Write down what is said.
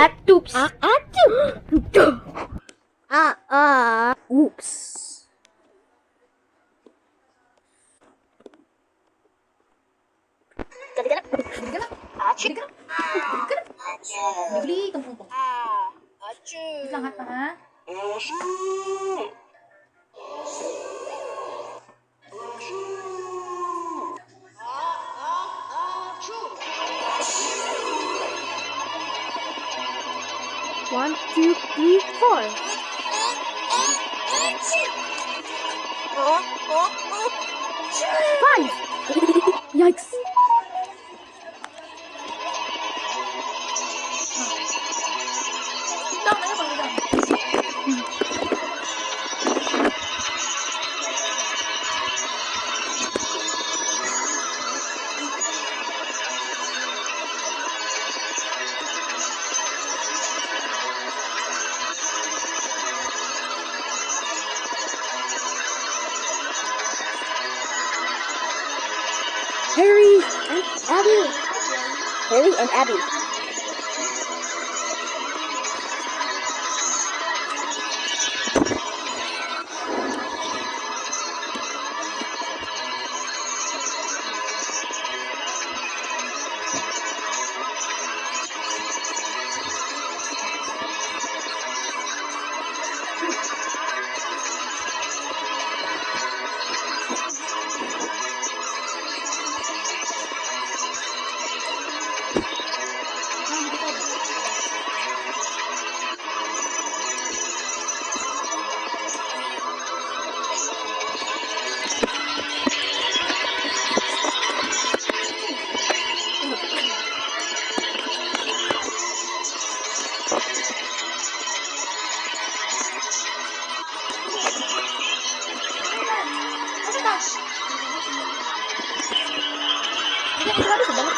Atups. Oops. Beli tumpung. Sangat ha. One, two, three, four. Five. Yikes. Dong, ano ba dong? Harry and Abby. Harry and Abby. Ano ba?